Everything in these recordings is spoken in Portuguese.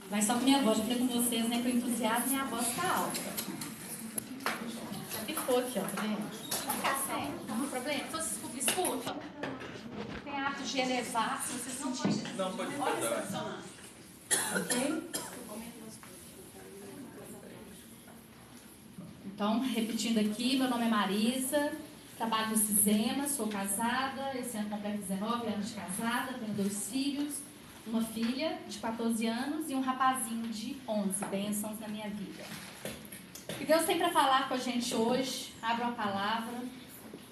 Mas só com minha voz, eu falei com vocês, né? Com entusiasmo, minha voz tá alta. Já ficou aqui, ó, tá vendo? Vai ficar sério, não tem problema. Então, vocês escutam. Tem hábito de elevar, se vocês sentirem. Não, pode escutar. Ok? Então, repetindo aqui, meu nome é Marisa, trabalho no Cisema, sou casada, esse ano completo 19 anos de casada, tenho 2 filhos, uma filha de 14 anos e um rapazinho de 11, bênçãos na minha vida. E Deus tem para falar com a gente hoje, abra a palavra,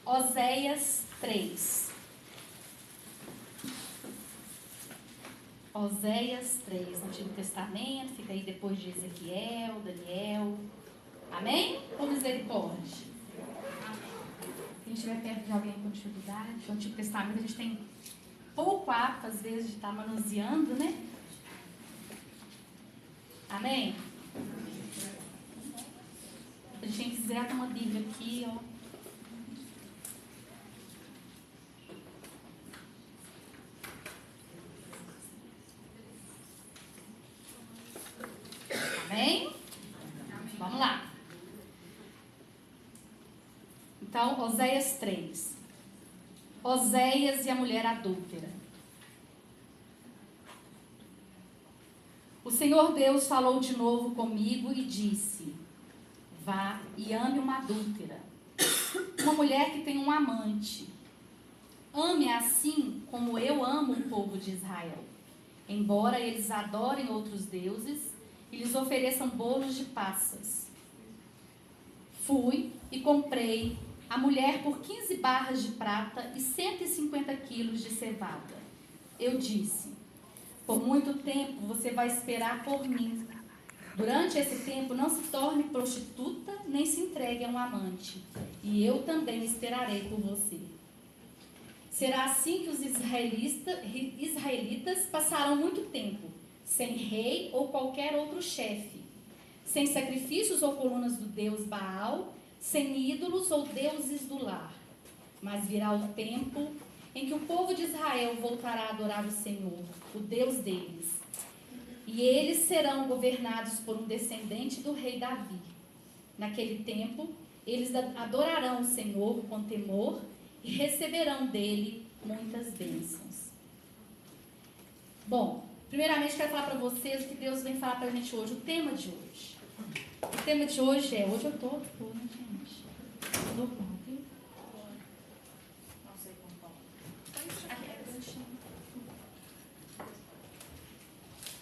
Oséias 3. Oséias 3, no Antigo Testamento, fica aí depois de Ezequiel, Daniel. Amém? Com misericórdia. Quem estiver perto de alguém com dificuldade, no Antigo Testamento a gente tem pouco hábito, às vezes, de estar manuseando, né? Amém? Se quem quiser, tem uma Bíblia aqui, ó. Amém? Vamos lá. Então, Oséias 3. Oséias e a mulher adúltera. O Senhor Deus falou de novo comigo e disse: vá e ame uma adúltera, uma mulher que tem um amante. Ame assim como eu amo o povo de Israel, embora eles adorem outros deuses e lhes ofereçam bolos de passas. Fui e comprei a mulher por 15 barras de prata e 150 quilos de cevada. Eu disse: por muito tempo você vai esperar por mim. Durante esse tempo não se torne prostituta, nem se entregue a um amante. E eu também esperarei por você. Será assim que os israelitas passarão muito tempo, sem rei ou qualquer outro chefe, sem sacrifícios ou colunas do deus Baal, sem ídolos ou deuses do lar. Mas virá o tempo em que o povo de Israel voltará a adorar o Senhor, o Deus deles. E eles serão governados por um descendente do rei Davi. Naquele tempo, eles adorarão o Senhor com temor e receberão dele muitas bênçãos. Bom, primeiramente quero falar para vocês o que Deus vem falar para a gente hoje, o tema de hoje. O tema de hoje é, hoje eu estou, né, gente? Tô bom, viu? Não sei como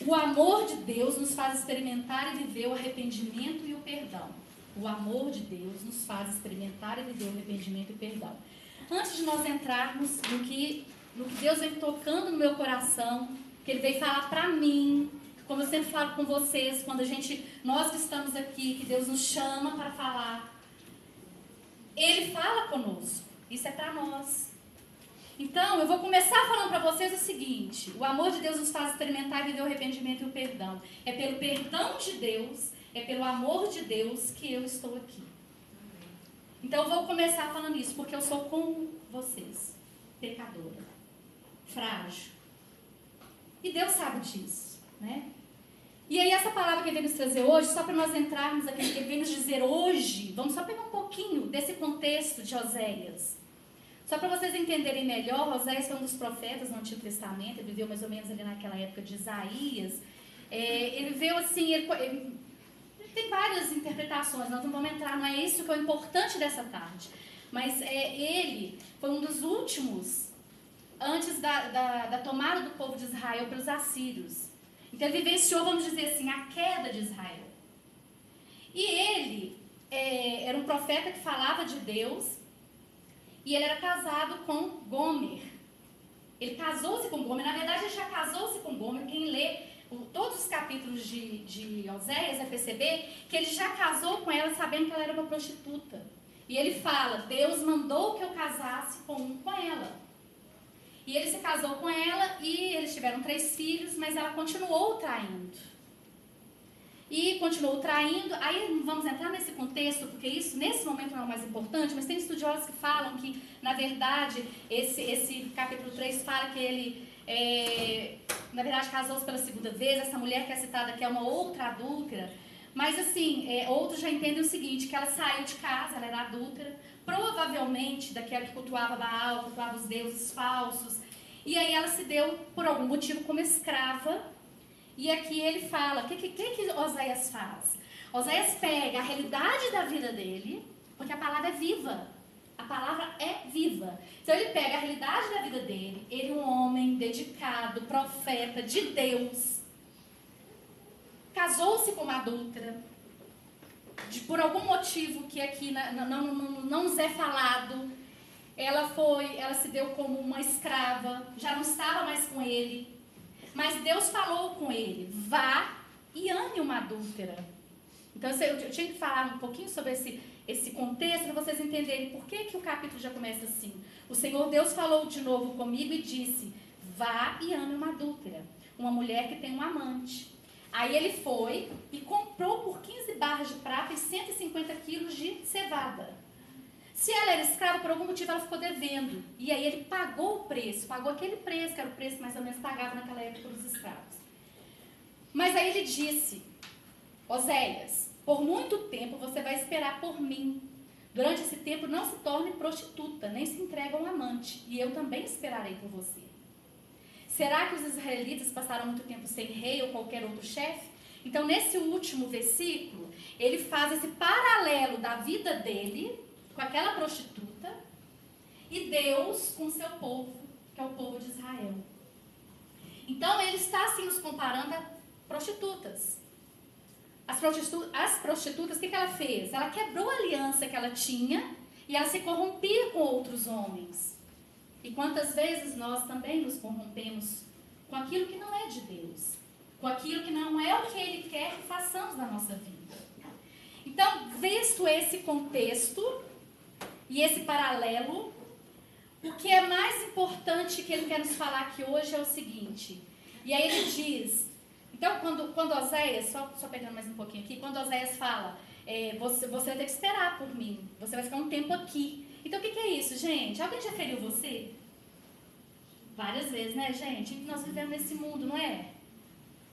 O amor de Deus nos faz experimentar e viver o arrependimento e o perdão. O amor de Deus nos faz experimentar e viver o arrependimento e o perdão. Antes de nós entrarmos no que Deus vem tocando no meu coração, que Ele veio falar para mim, como eu sempre falo com vocês, quando nós que estamos aqui, que Deus nos chama para falar, Ele fala conosco. Isso é para nós. Então, eu vou começar falando para vocês o seguinte: o amor de Deus nos faz experimentar e viver o arrependimento e o perdão. É pelo perdão de Deus, é pelo amor de Deus que eu estou aqui. Então, eu vou começar falando isso, porque eu sou como vocês, pecadora, frágil. E Deus sabe disso, né? E aí, essa palavra que Ele vem nos trazer hoje, só para nós entrarmos aqui, que Ele vem nos dizer hoje, vamos só pegar um pouquinho desse contexto de Oséias. Só para vocês entenderem melhor, Oséias foi um dos profetas no Antigo Testamento, ele viveu mais ou menos ali naquela época de Isaías. Ele viveu assim, ele tem várias interpretações, nós não vamos entrar, não é isso que é o importante dessa tarde. Mas ele foi um dos últimos, antes da tomada do povo de Israel pelos assírios. Então ele vivenciou, vamos dizer assim, a queda de Israel. E ele era um profeta que falava de Deus. E ele era casado com Gomer. Ele casou-se com Gomer. Na verdade, ele já casou-se com Gomer. Quem lê todos os capítulos de Oséias vai perceber que ele já casou com ela sabendo que ela era uma prostituta. E ele fala: Deus mandou que eu casasse com ela. E ele se casou com ela e eles tiveram 3 filhos, mas ela continuou traindo. E continuou traindo. Aí não vamos entrar nesse contexto, porque isso nesse momento não é o mais importante, mas tem estudiosos que falam que, na verdade, esse capítulo 3 fala que ele na verdade casou-se pela segunda vez, essa mulher que é citada aqui é uma outra adúltera, mas assim, outros já entendem o seguinte, que ela saiu de casa, ela era adúltera, provavelmente daquela que cultuava Baal, cultuava os deuses falsos, e aí ela se deu, por algum motivo, como escrava, e aqui ele fala, o que Oséias faz? Oséias pega a realidade da vida dele, porque a palavra é viva, a palavra é viva. Então ele pega a realidade da vida dele, ele um homem dedicado, profeta de Deus, casou-se com uma adúltera, por algum motivo que aqui não nos é falado, ela se deu como uma escrava, já não estava mais com ele, mas Deus falou com ele, vá e ame uma adúltera. Então eu tinha que falar um pouquinho sobre esse contexto para vocês entenderem por que o capítulo já começa assim. O Senhor Deus falou de novo comigo e disse, vá e ame uma adúltera, uma mulher que tem um amante. Aí ele foi e comprou por 15 barras de prata e 150 quilos de cevada. Se ela era escrava, por algum motivo ela ficou devendo. E aí ele pagou o preço, pagou aquele preço, que era o preço que mais ou menos pagava naquela época pelos escravos. Mas aí ele disse, Oséias, por muito tempo você vai esperar por mim. Durante esse tempo não se torne prostituta, nem se entregue a um amante. E eu também esperarei por você. Será que os israelitas passaram muito tempo sem rei ou qualquer outro chefe? Então, nesse último versículo, ele faz esse paralelo da vida dele com aquela prostituta e Deus com o seu povo, que é o povo de Israel. Então, ele está assim nos comparando a prostitutas. As prostitutas, o que ela fez? Ela quebrou a aliança que ela tinha e ela se corrompia com outros homens. E quantas vezes nós também nos corrompemos com aquilo que não é de Deus, com aquilo que não é o que Ele quer que façamos na nossa vida. Então, visto esse contexto e esse paralelo, o que é mais importante que Ele quer nos falar aqui hoje é o seguinte. E aí ele diz, então quando Oséias, só pegando mais um pouquinho aqui, quando Oséias fala, você vai ter que esperar por mim, você vai ficar um tempo aqui. Então, o que é isso, gente? Alguém já feriu você? Várias vezes, né, gente? Nós vivemos nesse mundo, não é?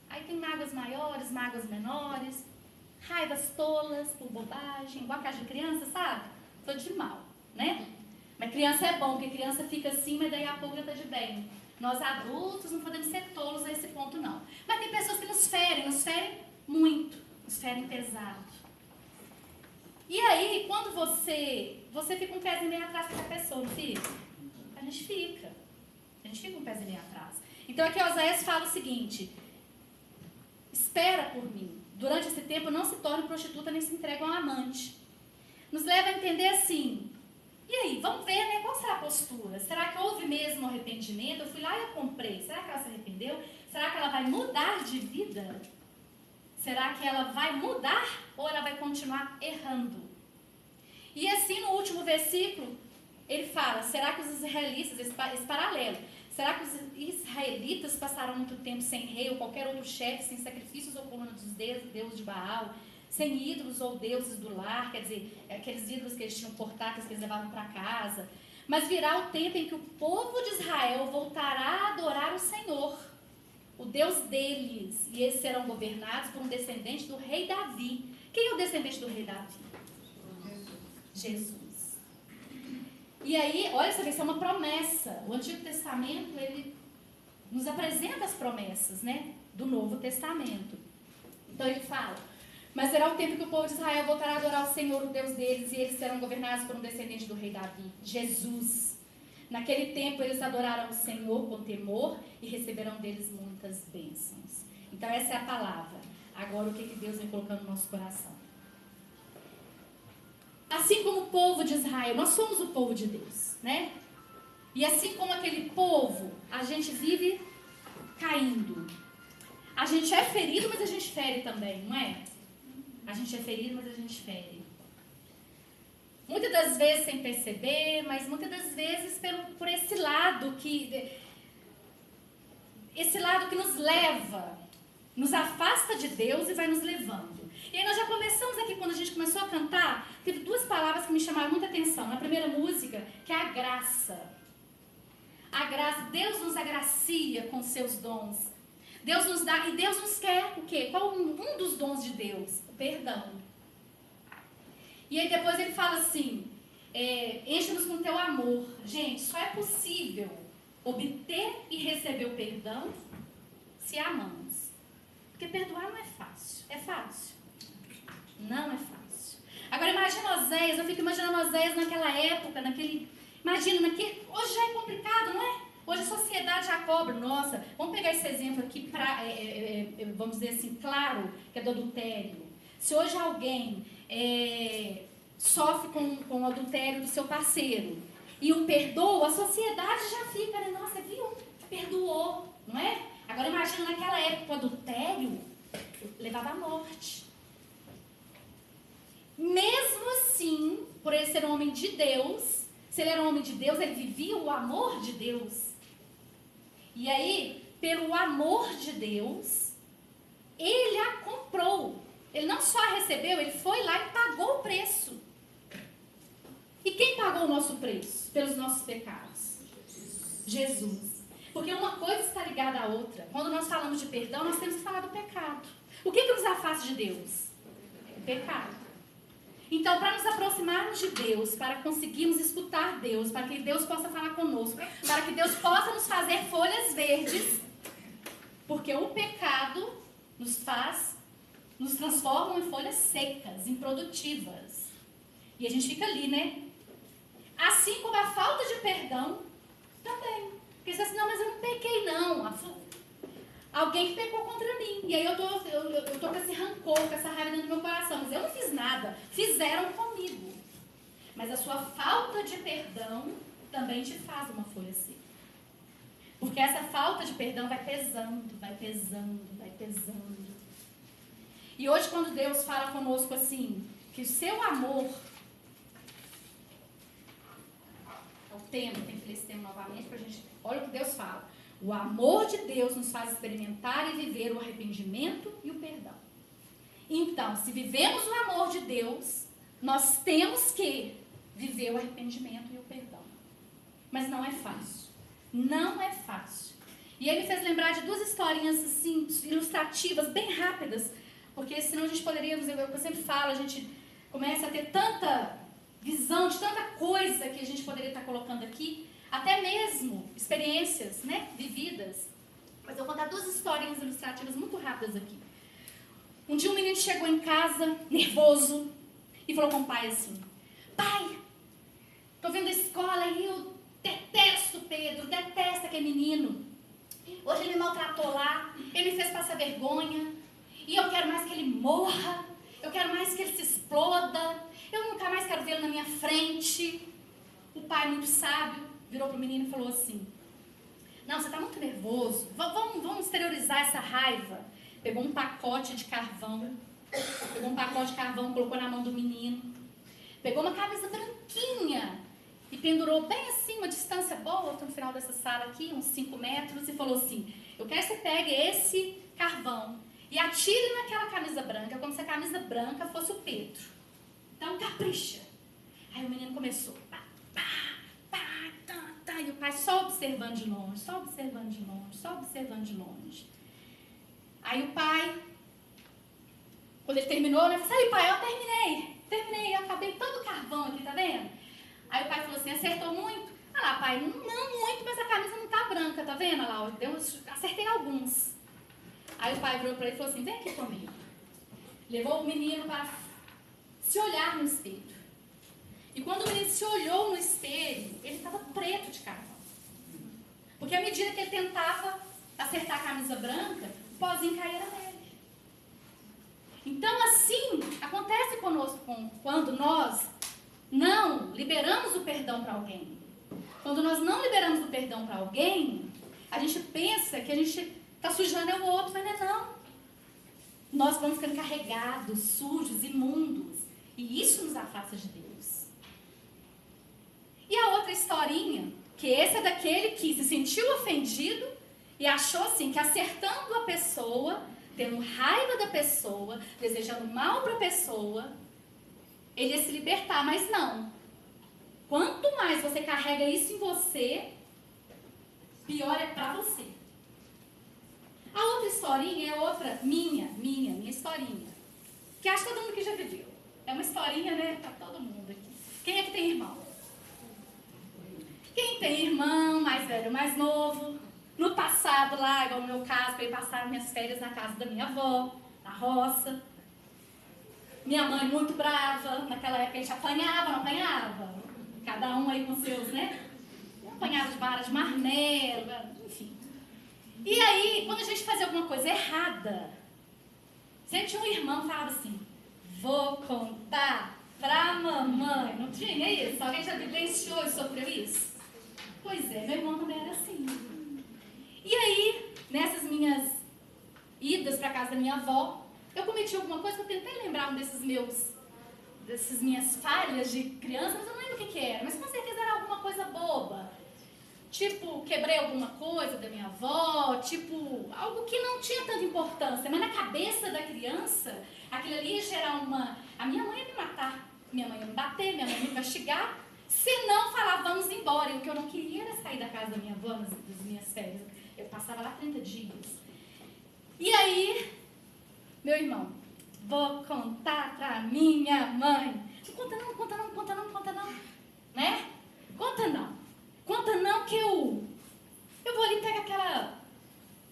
Aí tem mágoas maiores, mágoas menores, raivas tolas por bobagem, igual a casa de criança, sabe? Tô de mal, né? Mas criança é bom, porque criança fica assim, mas daí a pouco já tá de bem. Nós adultos não podemos ser tolos a esse ponto, não. Mas tem pessoas que nos ferem muito, nos ferem pesado. E aí, quando você fica um pezinho meio atrás com a pessoa, não fica? A gente fica um pezinho meio atrás. Então aqui Oséias fala o seguinte, espera por mim, durante esse tempo não se torne prostituta nem se entregue a um amante. Nos leva a entender assim, e aí, vamos ver, né, qual será a postura? Será que houve mesmo arrependimento? Eu fui lá e eu comprei, será que ela se arrependeu? Será que ela vai mudar de vida? Será que ela vai mudar ou ela vai continuar errando? E assim, no último versículo, ele fala, será que os israelitas, esse paralelo, será que os israelitas passaram muito tempo sem rei ou qualquer outro chefe, sem sacrifícios ou coluna dos deuses de Baal, sem ídolos ou deuses do lar, quer dizer, aqueles ídolos que eles tinham portáteis que eles levavam para casa? Mas virá o tempo em que o povo de Israel voltará a adorar o Senhor, o Deus deles, e eles serão governados por um descendente do rei Davi. Quem é o descendente do rei Davi? Jesus. E aí, olha, isso é uma promessa. O Antigo Testamento, ele nos apresenta as promessas, né, do Novo Testamento. Então ele fala, mas será o tempo que o povo de Israel voltará a adorar o Senhor, o Deus deles, e eles serão governados por um descendente do rei Davi, Jesus. Naquele tempo eles adorarão o Senhor com temor e receberão deles muitas bênçãos. Então essa é a palavra. Agora o que Deus vem colocando no nosso coração. Assim como o povo de Israel, nós somos o povo de Deus, né? E assim como aquele povo, a gente vive caindo. A gente é ferido, mas a gente fere também, não é? A gente é ferido, mas a gente fere. Muitas das vezes sem perceber, mas muitas das vezes por esse lado que nos leva, nos afasta de Deus e vai nos levando. E aí nós já começamos aqui, quando a gente começou a cantar, teve duas palavras que me chamaram muita atenção. Na primeira música, que é a graça. A graça, Deus nos agracia com seus dons. Deus nos dá, e Deus nos quer o quê? Qual um dos dons de Deus? O perdão. E aí depois ele fala assim, enche-nos com teu amor. Gente, só é possível obter e receber o perdão se amamos. Porque perdoar não é fácil. É fácil? Não é fácil. Agora imagina Oséias, eu fico imaginando Oséias naquela época, hoje já é complicado, não é? Hoje a sociedade já cobra. Nossa, vamos pegar esse exemplo aqui, vamos dizer assim, claro, que é do adultério. Se hoje alguém sofre com o adultério do seu parceiro e o perdoa, a sociedade já fica, né? Nossa, viu? Perdoou, não é? Agora imagina naquela época o adultério levava à morte. Mesmo assim, por ele ser um homem de Deus, se ele era um homem de Deus, ele vivia o amor de Deus. E aí, pelo amor de Deus, ele a comprou. Ele não só a recebeu, ele foi lá e pagou o preço. E quem pagou o nosso preço pelos nossos pecados? Jesus. Porque uma coisa está ligada à outra. Quando nós falamos de perdão, nós temos que falar do pecado. O que nos afasta de Deus? O pecado. Então, para nos aproximarmos de Deus, para conseguirmos escutar Deus, para que Deus possa falar conosco, para que Deus possa nos fazer folhas verdes, porque o pecado nos transforma em folhas secas, improdutivas. E a gente fica ali, né? Assim como a falta de perdão também. Porque você diz assim, não, mas eu não pequei não. Alguém que pecou contra mim. E aí eu tô com esse rancor, com essa raiva dentro do meu coração. Mas eu não fiz nada. Fizeram comigo. Mas a sua falta de perdão também te faz uma folha seca. Porque essa falta de perdão vai pesando, vai pesando, vai pesando. E hoje quando Deus fala conosco assim, que o seu amor... É o tema, tem que ler esse tema novamente pra gente... Olha o que Deus fala. O amor de Deus nos faz experimentar e viver o arrependimento e o perdão. Então, se vivemos o amor de Deus, nós temos que viver o arrependimento e o perdão. Mas não é fácil. Não é fácil. E ele me fez lembrar de duas historinhas assim, ilustrativas, bem rápidas, porque senão a gente poderia, eu sempre falo, a gente começa a ter tanta visão de tanta coisa que a gente poderia estar colocando aqui, até mesmo experiências, né, vividas. Mas eu vou contar duas historinhas ilustrativas muito rápidas aqui. Um dia um menino chegou em casa, nervoso, e falou com o pai assim, pai, tô vendo a escola e eu detesto o Pedro, detesto aquele menino. Hoje ele me maltratou lá, ele me fez passar vergonha, e eu quero mais que ele morra, eu quero mais que ele se exploda, eu nunca mais quero vê-lo na minha frente. O pai, muito sábio, virou pro menino e falou assim, não, você tá muito nervoso, vamos exteriorizar essa raiva. Pegou um pacote de carvão, colocou na mão do menino, pegou uma camisa branquinha e pendurou bem assim, uma distância boa, no final dessa sala aqui, uns 5 metros, e falou assim, eu quero que você pegue esse carvão e atire naquela camisa branca, como se a camisa branca fosse o Pedro. Então, capricha. Aí o menino começou, pá, pá, pá, tá, tá, e o pai só observando de longe, só observando de longe, só observando de longe. Aí o pai, quando ele terminou, né, falou assim, aí pai, eu terminei, eu acabei todo o carvão aqui, tá vendo? Aí o pai falou assim, acertou muito? Ah lá, pai, não muito, mas a camisa não tá branca, tá vendo? Lá, acertei alguns. Aí o pai virou pra ele e falou assim, vem aqui comigo. Levou o menino para se olhar no espelho. E quando o menino se olhou no espelho, ele estava preto de carvão. Porque à medida que ele tentava acertar a camisa branca, o pozinho caía nele. Então assim, acontece conosco quando nós não liberamos o perdão para alguém. Quando nós não liberamos o perdão para alguém, a gente pensa que a gente está sujando o outro, mas não é não. Nós vamos ficando carregados, sujos, imundos. E isso nos afasta de Deus. E a outra historinha, que esse é daquele que se sentiu ofendido e achou assim, que acertando a pessoa, tendo raiva da pessoa, desejando mal para a pessoa, ele ia se libertar, mas não. Quanto mais você carrega isso em você, pior é pra você. A outra historinha é outra, minha historinha. Que acho que todo mundo que já viveu. É uma historinha, né, pra todo mundo aqui. Quem é que tem irmão? Quem tem irmão, mais velho, mais novo? No passado lá, igual no meu caso, eu passar minhas férias na casa da minha avó, na roça. Minha mãe muito brava, naquela época a gente apanhava, não apanhava? Cada um aí com seus, né? Apanhava de vara de marmelo, enfim. E aí, quando a gente fazia alguma coisa errada, sempre tinha um irmão que falava assim, vou contar pra mamãe. Não tinha isso? Alguém já vivenciou e sofreu isso? Pois é, meu irmão também era assim. E aí, nessas minhas idas pra casa da minha avó, eu cometi alguma coisa que eu tentei lembrar dessas minhas falhas de criança, mas eu não lembro o que era. Mas com certeza era alguma coisa boba. Tipo, quebrei alguma coisa da minha avó, tipo, algo que não tinha tanta importância. Mas na cabeça da criança, aquilo ali ia gerar uma... A minha mãe ia me matar, minha mãe ia me bater, minha mãe ia me castigar. Se não, falar, vamos embora. E o que eu não queria era sair da casa da minha avó nas minhas férias. Eu passava lá 30 dias. E aí, meu irmão, vou contar pra minha mãe. Não conta não, conta não, conta não, conta não. Né? Conta não. Conta não que eu vou ali pegar aquela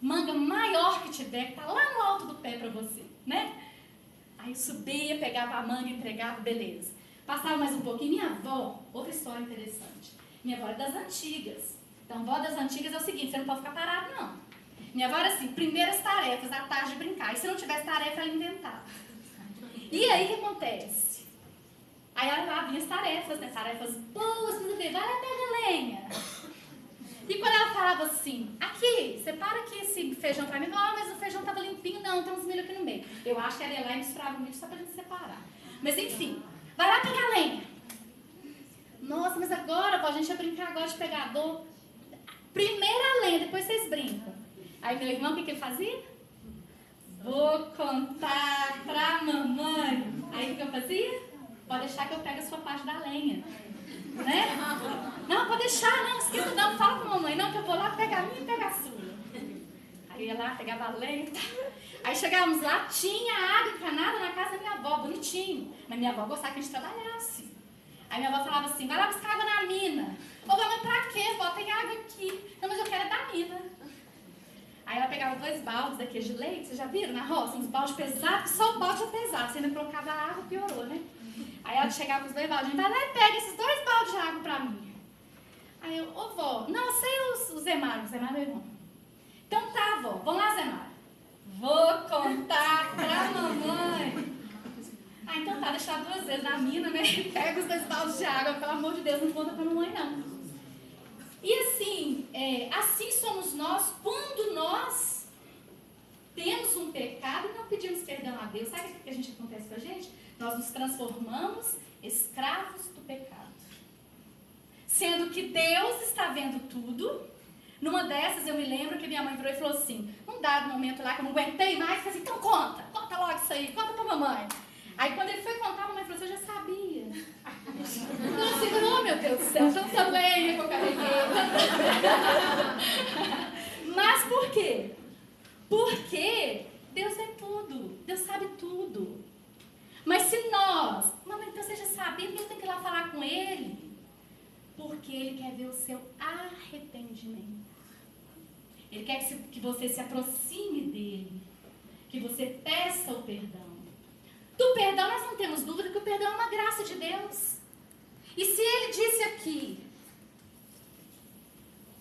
manga maior que tiver, que tá lá no alto do pé pra você, né? Aí subia, pegava a manga, entregava, beleza. Passava mais um pouquinho. Minha avó, outra história interessante. Minha avó é das antigas. Então, vó das antigas é o seguinte, você não pode ficar parado, não. Minha avó era assim, primeiras tarefas, à tarde de brincar. E se não tivesse tarefa, ela inventava. E aí, o que acontece? Aí ela lá vinha as tarefas, né? Tarefas boas, não sei o quê. Vai lá, pega lenha. E quando ela falava assim, aqui, separa aqui esse feijão pra mim. Mas o feijão tava limpinho. Não, tem uns milho aqui no meio. Eu acho que ela ia lá e misturava o milho só pra gente separar. Mas enfim, vai lá pegar lenha. Nossa, mas agora, vó, a gente ia brincar agora de pegador. Primeira lenha, depois vocês brincam. Aí meu irmão, o que ele fazia? Vou contar pra mamãe. Aí o que eu fazia? Pode deixar que eu pego a sua parte da lenha. Né? Não, pode deixar, não, esquenta não, fala com a mamãe, não, que eu vou lá pegar a minha e pegar a sua. Aí eu ia lá, pegava a lenha. Aí chegávamos lá, tinha água encanada na casa da minha avó, bonitinho. Mas minha avó gostava que a gente trabalhasse. Aí minha avó falava assim, vai lá buscar água na mina. Ô, vó, mas pra quê, vó? Tem água aqui. Não, mas eu quero é da mina. Aí ela pegava 2 baldes daqueles de leite, vocês já viram na roça? Uns baldes pesados, só o balde é pesado. Você ainda colocava água, piorou, né? Aí ela chegava com os 2 baldes, vai lá e pega esses 2 baldes de água pra mim. Aí eu, ô vó, não, eu sei o Zé Mário é meu irmão. Então tá, vó, vamos lá, Zé Mário. Vou contar pra mamãe. Ah, então tá, deixar 2 vezes na mina, né? Pega os 2 baldes de água, pelo amor de Deus, não conta pra mamãe, não. E assim, assim somos nós quando nós temos um pecado e não pedimos perdão a Deus. Sabe o que acontece com a gente? Nós nos transformamos escravos do pecado. Sendo que Deus está vendo tudo. Numa dessas eu me lembro que minha mãe virou e falou assim, num dado momento lá que eu não aguentei mais, falei assim, então conta logo isso aí, conta pra mamãe. Aí quando ele foi contar, a mamãe falou assim, eu já sabia. Então assim, oh meu Deus do céu, tanta lenha que eu carreguei. Mas por quê? Porque Deus vê tudo, Deus sabe tudo. Mas se nós, mamãe, então você já sabia, porque eu tenho que ir lá falar com ele? Porque ele quer ver o seu arrependimento. Ele quer que você se aproxime dele, que você peça o perdão. Do perdão nós não temos dúvida que o perdão é uma graça de Deus. E se ele disse aqui,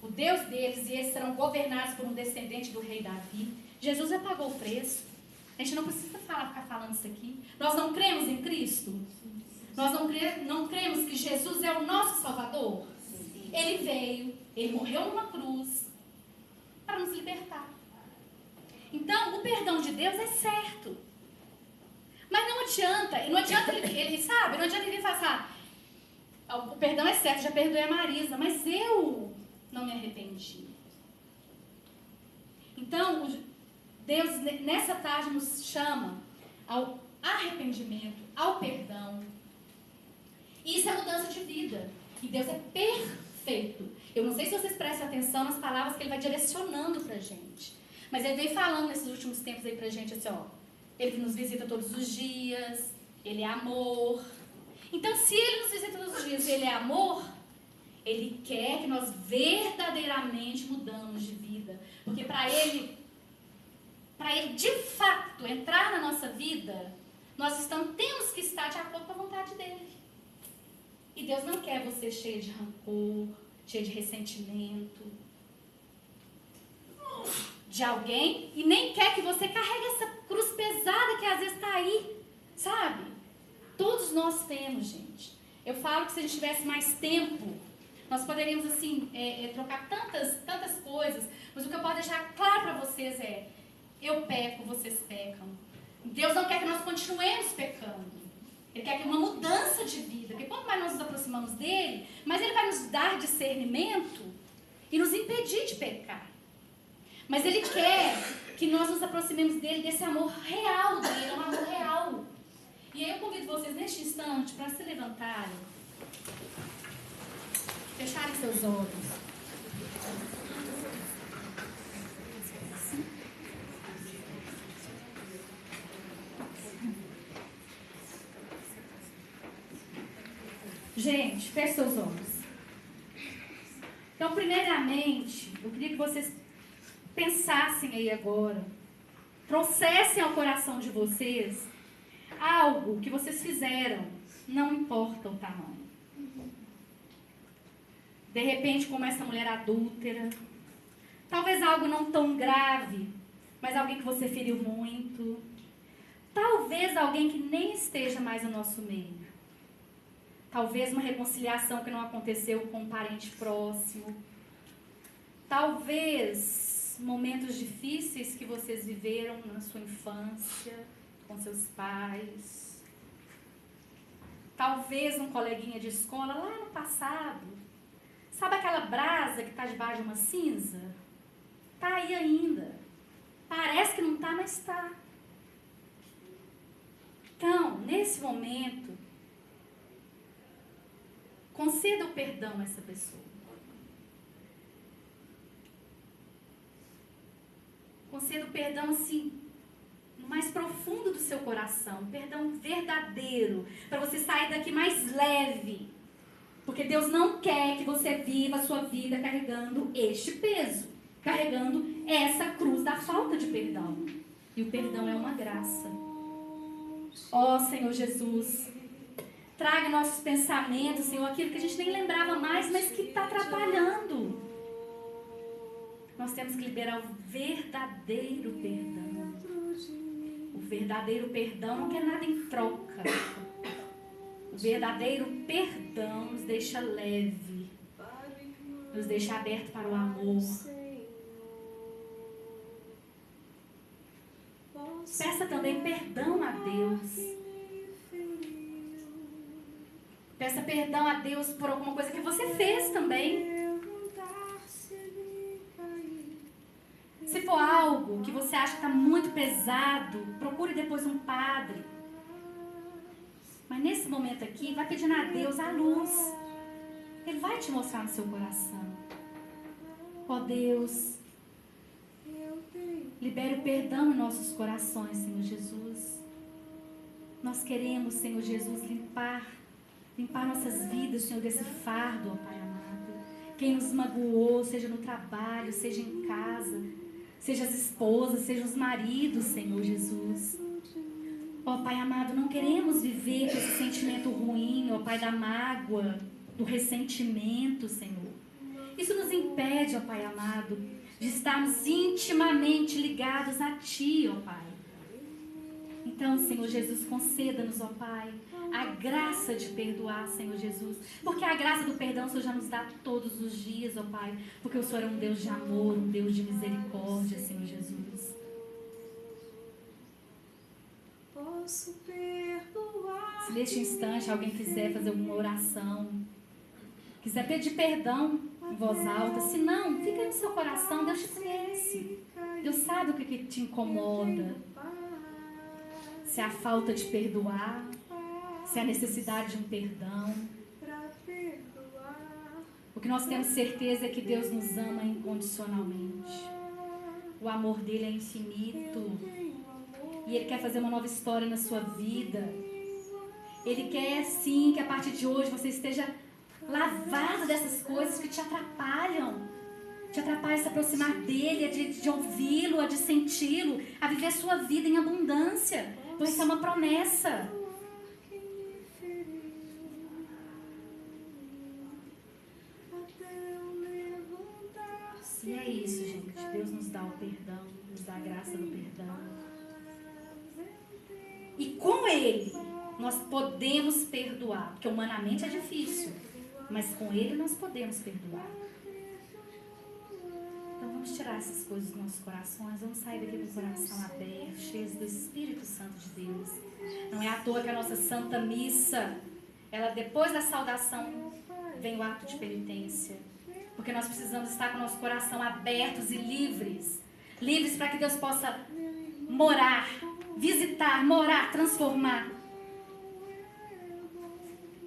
o Deus deles, e eles serão governados por um descendente do rei Davi, Jesus já pagou o preço. A gente não precisa ficar falando isso aqui. Nós não cremos em Cristo? Nós não cremos que Jesus é o nosso Salvador? Ele veio, ele morreu numa cruz para nos libertar. Então, o perdão de Deus é certo. Mas não adianta ele sabe, não adianta ele falar, o perdão é certo, já perdoei a Marisa, mas eu não me arrependi. Então, Deus nessa tarde nos chama ao arrependimento, ao perdão. E isso é mudança de vida. E Deus é perfeito feito. Eu não sei se vocês prestam atenção nas palavras que ele vai direcionando pra gente. Mas ele vem falando nesses últimos tempos aí pra gente assim, ó. Ele nos visita todos os dias, ele é amor. Então, se ele nos visita todos os dias e ele é amor, ele quer que nós verdadeiramente mudamos de vida. Porque para ele de fato entrar na nossa vida, nós temos que estar de acordo com a vontade dele. E Deus não quer você cheio de rancor, cheio de ressentimento de alguém, e nem quer que você carregue essa cruz pesada que às vezes está aí, sabe? Todos nós temos, gente. Eu falo que se a gente tivesse mais tempo, nós poderíamos, assim, trocar tantas coisas, mas o que eu posso deixar claro para vocês é: eu peco, vocês pecam. Deus não quer que nós continuemos pecando. Ele quer que uma mudança de vida, porque quanto mais nós nos aproximamos dele, mais ele vai nos dar discernimento e nos impedir de pecar. Mas ele quer que nós nos aproximemos dele, desse amor real dele, é um amor real. E aí eu convido vocês neste instante para se levantarem, fecharem seus olhos. Gente, feche seus olhos. Então, primeiramente, eu queria que vocês pensassem aí agora, trouxessem ao coração de vocês algo que vocês fizeram, não importa o tamanho. De repente, como essa mulher adúltera, talvez algo não tão grave, mas alguém que você feriu muito, talvez alguém que nem esteja mais no nosso meio, talvez uma reconciliação que não aconteceu com um parente próximo, talvez momentos difíceis que vocês viveram na sua infância, com seus pais. Talvez um coleguinha de escola lá no passado. Sabe aquela brasa que está debaixo de uma cinza? Está aí ainda. Parece que não está, mas está. Então, nesse momento, conceda o perdão a essa pessoa. Conceda o perdão, assim, no mais profundo do seu coração. Perdão verdadeiro. Para você sair daqui mais leve. Porque Deus não quer que você viva a sua vida carregando este peso. Carregando essa cruz da falta de perdão. E o perdão é uma graça. Ó Senhor Jesus, traga nossos pensamentos, Senhor, aquilo que a gente nem lembrava mais, mas que está atrapalhando. Nós temos que liberar o verdadeiro perdão. O verdadeiro perdão não quer nada em troca. O verdadeiro perdão nos deixa leve. Nos deixa aberto para o amor. Peça também perdão a Deus. Peça perdão a Deus por alguma coisa que você fez também. Se for algo que você acha que está muito pesado, procure depois um padre. Mas nesse momento aqui, vai pedindo a Deus a luz. Ele vai te mostrar no seu coração. Ó Deus, libere o perdão em nossos corações, Senhor Jesus. Nós queremos, Senhor Jesus, limpar nossas vidas, Senhor, desse fardo, ó Pai amado. Quem nos magoou, seja no trabalho, seja em casa, seja as esposas, seja os maridos, Senhor Jesus. Ó Pai amado, não queremos viver com esse sentimento ruim, ó Pai, da mágoa, do ressentimento, Senhor. Isso nos impede, ó Pai amado, de estarmos intimamente ligados a Ti, ó Pai. Então, Senhor Jesus, conceda-nos, ó Pai, a graça de perdoar, Senhor Jesus. Porque a graça do perdão o Senhor já nos dá todos os dias, ó Pai. Porque o Senhor é um Deus de amor, um Deus de misericórdia, Senhor Jesus. Posso perdoar. Se neste instante alguém quiser fazer alguma oração, quiser pedir perdão em voz alta, se não, fica no seu coração, Deus te conhece. Deus sabe o que te incomoda. Se é a falta de perdoar, se é a necessidade de um perdão. O que nós temos certeza é que Deus nos ama incondicionalmente. O amor dele é infinito. E ele quer fazer uma nova história na sua vida. Ele quer, sim, que a partir de hoje você esteja lavado dessas coisas que te atrapalham. Te atrapalha a se aproximar dele, de ouvi-lo, a de senti-lo, a viver a sua vida em abundância. Pois isso é uma promessa. E é isso, gente. Deus nos dá o perdão, nos dá a graça do perdão. E com ele, nós podemos perdoar. Porque humanamente é difícil. Mas com ele nós podemos perdoar. Então vamos tirar essas coisas dos nossos corações. Vamos sair daqui com o coração aberto, cheios do Espírito Santo de Deus. Não é à toa que a nossa Santa Missa, ela depois da saudação, vem o ato de penitência. Porque nós precisamos estar com o nosso coração abertos e livres. Livres para que Deus possa morar, visitar, morar, transformar.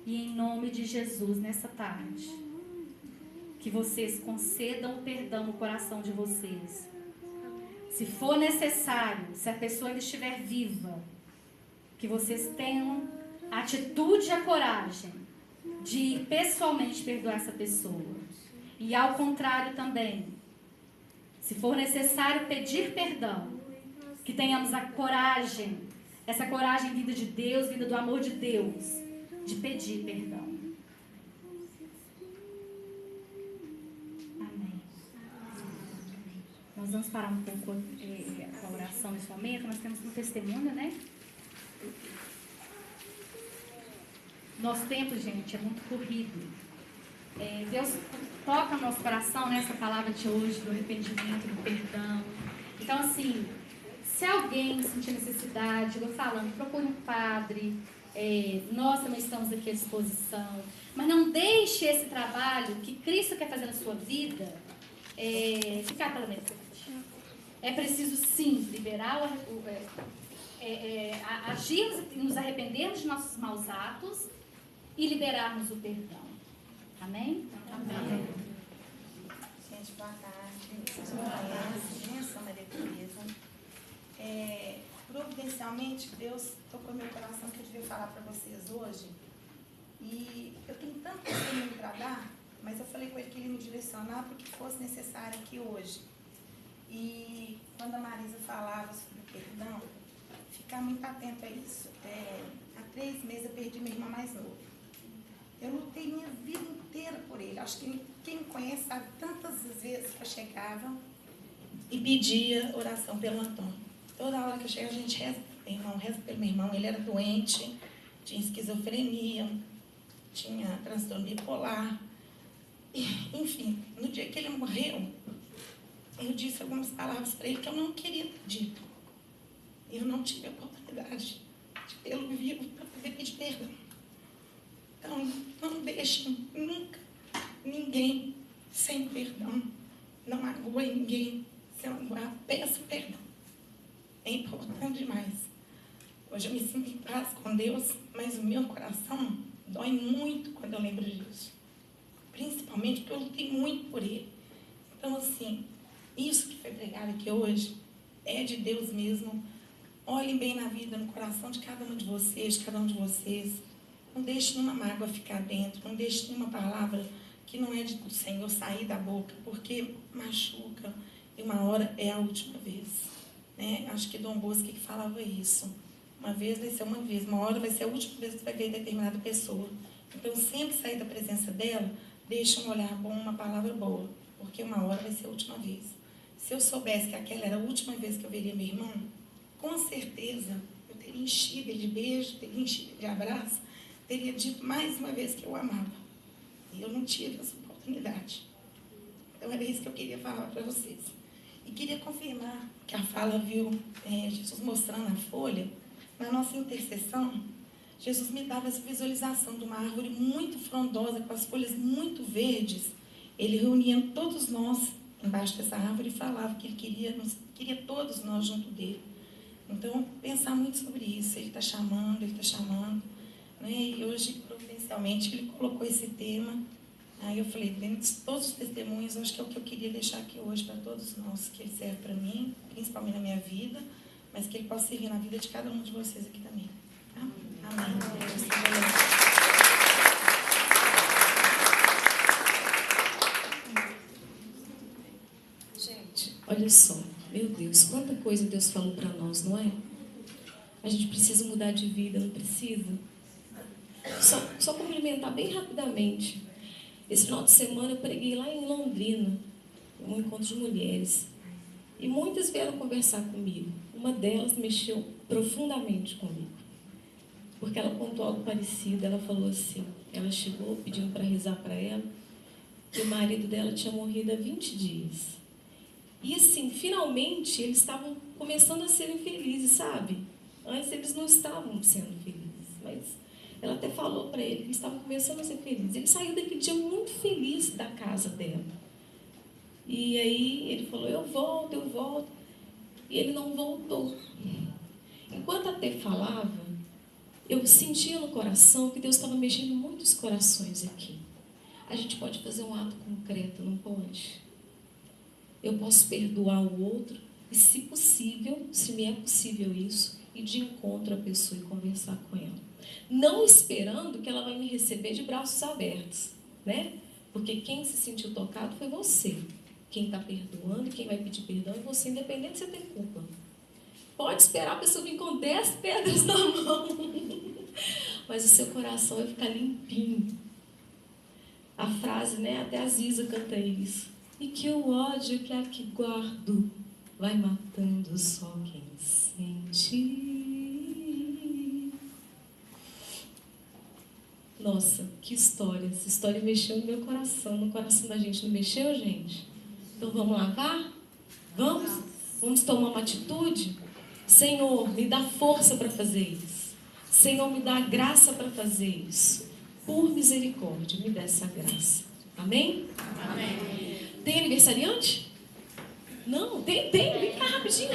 E em nome de Jesus, nessa tarde, que vocês concedam o perdão no coração de vocês. Se for necessário, se a pessoa ainda estiver viva, que vocês tenham a atitude e a coragem de ir pessoalmente perdoar essa pessoa. E ao contrário também, se for necessário pedir perdão, que tenhamos a coragem, essa coragem vinda de Deus, vinda do amor de Deus, de pedir perdão. Amém. Nós vamos parar um pouco a oração nesse momento. Nós temos um testemunho, né? Nosso tempo, gente, é muito corrido. Deus toca no nosso coração nessa palavra de hoje, do arrependimento, do perdão. Então, assim, se alguém sentir necessidade, eu falando, procure um padre. Nós também estamos aqui à disposição. Mas não deixe esse trabalho que Cristo quer fazer na sua vida ficar pela metade. É preciso, sim, liberar, agirmos e nos arrependermos de nossos maus atos e liberarmos o perdão. Amém? Amém. Gente, boa tarde. Boa tarde. Sou Maria Tereza. Providencialmente, Deus tocou meu coração que eu devia falar para vocês hoje. E eu tenho tanto testemunho para dar, mas eu falei com ele que ele me direcionar para o que fosse necessário aqui hoje. E quando a Marisa falava sobre o perdão, ficar muito atento a isso. Há 3 meses eu perdi minha irmã mais nova. Eu lutei minha vida inteira por ele. Acho que quem me conhece sabe tantas vezes que eu chegava e pedia oração pelo Antônio. Toda hora que eu chegava, a gente reza pelo meu irmão. Ele era doente, tinha esquizofrenia, tinha transtorno bipolar. Enfim, no dia que ele morreu, eu disse algumas palavras para ele que eu não queria ter dito. Eu não tive a oportunidade de tê-lo vivo para poder pedir perdão. Então, não deixem nunca ninguém sem perdão. Não magoe ninguém sem magoar. Peça perdão. É importante demais. Hoje eu me sinto em paz com Deus, mas o meu coração dói muito quando eu lembro disso. Principalmente porque eu lutei muito por ele. Então, assim, isso que foi pregado aqui hoje é de Deus mesmo. Olhem bem na vida, no coração de cada um de vocês, de cada um de vocês. Não deixe nenhuma mágoa ficar dentro, não deixe nenhuma palavra que não é do Senhor sair da boca, porque machuca e uma hora é a última vez. Né? Acho que Dom Bosco que falava isso. Uma vez vai ser uma vez, uma hora vai ser a última vez que você vai ver determinada pessoa. Então, sempre sair da presença dela, deixa um olhar bom, uma palavra boa, porque uma hora vai ser a última vez. Se eu soubesse que aquela era a última vez que eu veria meu irmão, com certeza eu teria enchido ele de beijo, teria enchido ele de abraço, teria dito mais uma vez que eu amava. E eu não tive essa oportunidade. Então era isso que eu queria falar para vocês. E queria confirmar que a fala viu Jesus mostrando a folha. Na nossa intercessão, Jesus me dava essa visualização de uma árvore muito frondosa, com as folhas muito verdes. Ele reunia todos nós embaixo dessa árvore e falava que ele queria todos nós junto dele. Então, pensar muito sobre isso. Ele está chamando, né? E hoje, providencialmente, ele colocou esse tema Aí eu falei, dentro de todos os testemunhos, acho que é o que eu queria deixar aqui hoje para todos nós, que ele serve para mim, principalmente na minha vida, mas que ele possa servir na vida de cada um de vocês aqui também. Tá? Amém. Gente, olha só, meu Deus, quanta coisa Deus falou para nós, não é? A gente precisa mudar de vida, não precisa? Só complementar bem rapidamente. Esse final de semana eu preguei lá em Londrina, um encontro de mulheres. E muitas vieram conversar comigo. Uma delas mexeu profundamente comigo. Porque ela contou algo parecido. Ela falou assim, ela chegou pedindo para rezar para ela, que o marido dela tinha morrido há 20 dias. E assim, finalmente, eles estavam começando a serem felizes, sabe? Antes eles não estavam sendo felizes, mas ela até falou para ele que eles estavam começando a ser felizes. Ele saiu daquele dia muito feliz da casa dela. E aí ele falou, eu volto. E ele não voltou. Enquanto a Tê falava, eu sentia no coração que Deus estava mexendo em muitos corações aqui. A gente pode fazer um ato concreto, não pode? Eu posso perdoar o outro e, se possível, se me é possível isso, ir de encontro à pessoa e conversar com ela. Não esperando que ela vai me receber de braços abertos, né? Porque quem se sentiu tocado foi você. Quem está perdoando, quem vai pedir perdão é você, independente de você ter culpa. Pode esperar a pessoa vir com 10 pedras na mão, mas o seu coração vai ficar limpinho. A frase, né? Até a Ziza canta isso. E que o ódio que aqui guardo vai matando só quem sente. Nossa, que história. Essa história mexeu no meu coração. No coração da gente, não mexeu, gente? Então vamos lavar? Vamos? Vamos tomar uma atitude? Senhor, me dá força para fazer isso. Senhor, me dá graça para fazer isso. Por misericórdia, me dá essa graça. Amém? Amém. Tem aniversariante? Não, tem. Vem cá rapidinho.